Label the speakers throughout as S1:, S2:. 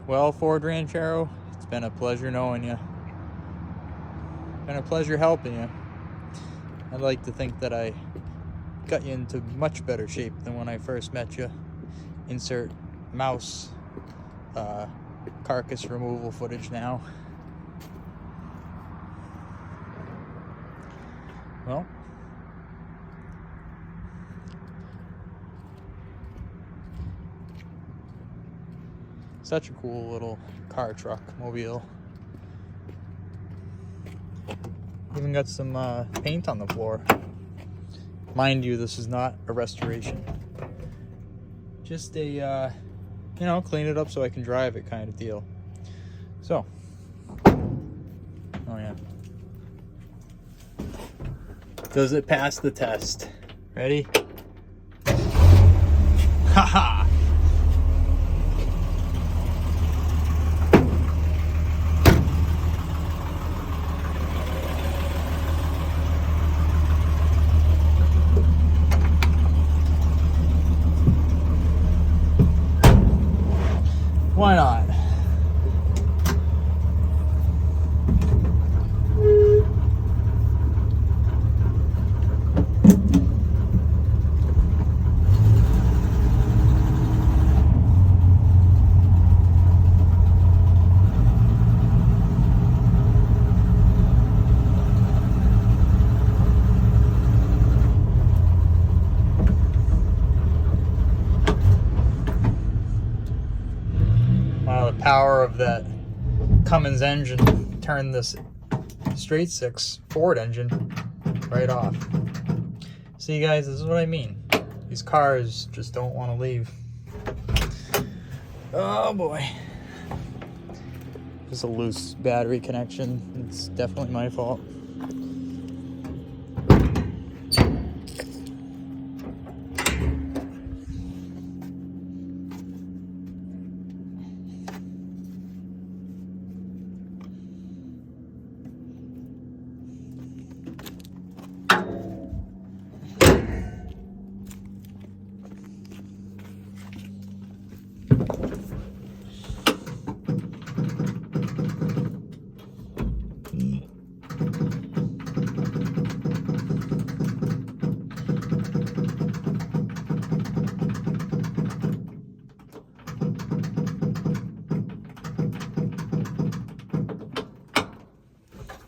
S1: Well, Ford Ranchero, it's been a pleasure knowing you. Been a pleasure helping you. I'd like to think that I got you into much better shape than when I first met you. Insert mouse carcass removal footage now. Well, such a cool little car truck mobile. Even got some paint on the floor. Mind you, this is not a restoration. Just a, clean it up so I can drive it kind of deal. So, oh yeah. Does it pass the test? Ready? Haha! Why not? Wow, the power of that Cummins engine turned this straight six Ford engine right off. See guys, this is what I mean. These cars just don't want to leave. Oh boy. Just a loose battery connection. It's definitely my fault.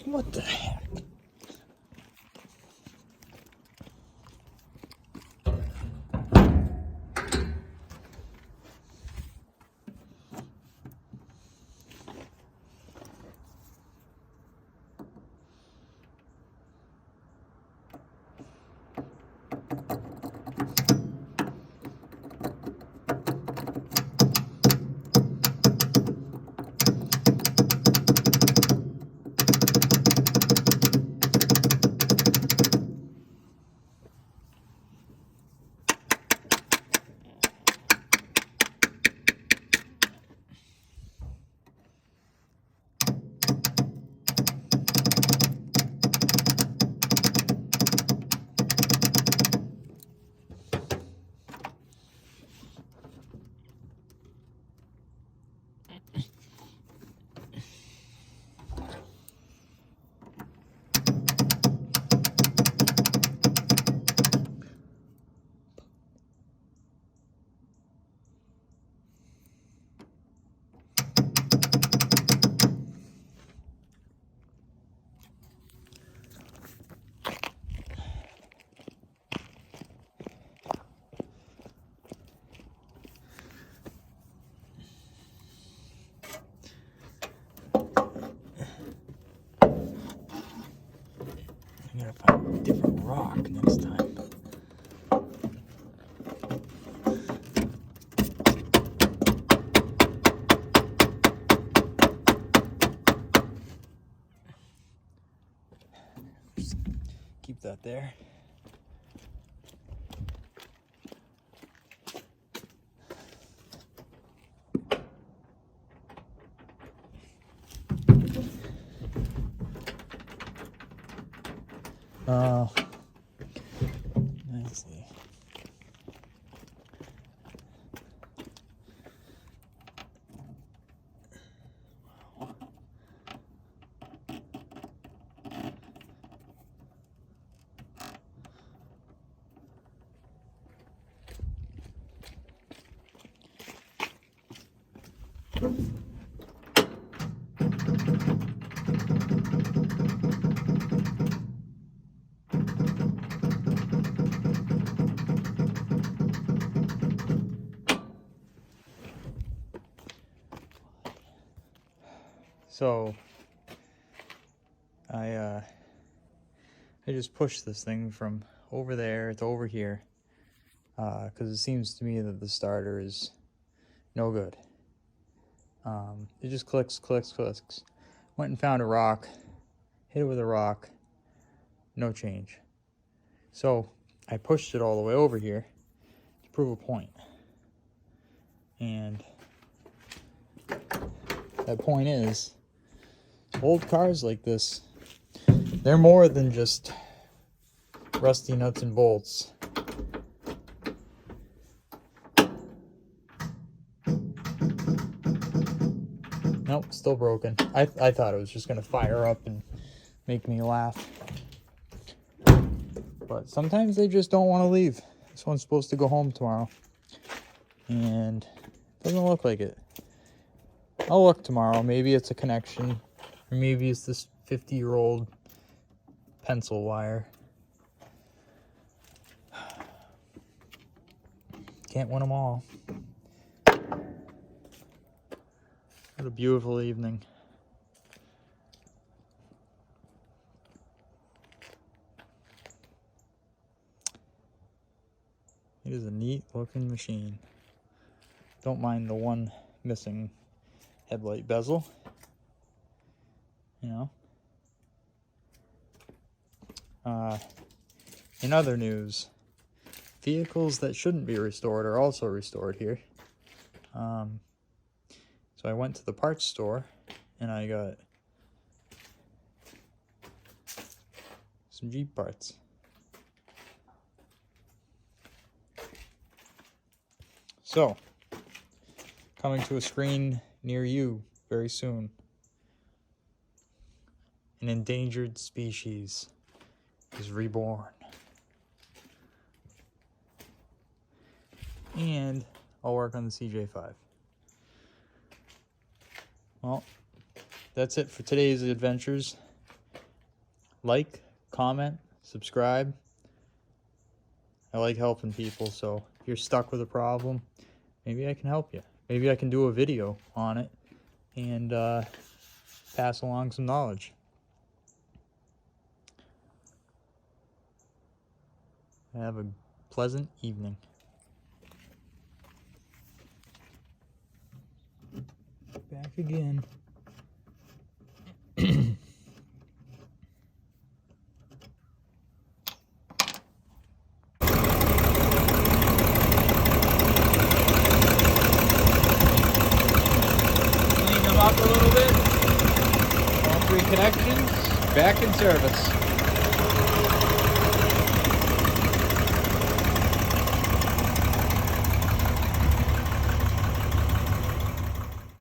S1: What the heck? I gotta find a different rock next time. Just keep that there. Oh, let's see. So I just pushed this thing from over there to over here because it seems to me that the starter is no good. It just clicks. Went and found a rock, hit it with a rock, no change. So I pushed it all the way over here to prove a point. And that point is, old cars like this, they're more than just rusty nuts and bolts. Nope, still broken. I thought it was just gonna fire up and make me laugh. But sometimes they just don't want to leave. This one's supposed to go home tomorrow. And it doesn't look like it. I'll look tomorrow. Maybe it's a connection. Or maybe it's this 50-year-old pencil wire. Can't win them all. What a beautiful evening. It is a neat looking machine. Don't mind the one missing headlight bezel. You know. In other news, vehicles that shouldn't be restored are also restored here. So I went to the parts store and I got some Jeep parts. So, coming to a screen near you very soon. An endangered species is reborn. And I'll work on the CJ5. Well, that's it for today's adventures. Like, comment, subscribe. I like helping people, so if you're stuck with a problem, maybe I can help you. Maybe I can do a video on it and pass along some knowledge. Have a pleasant evening. Back again. Clean them up a little bit. All three connections back in service.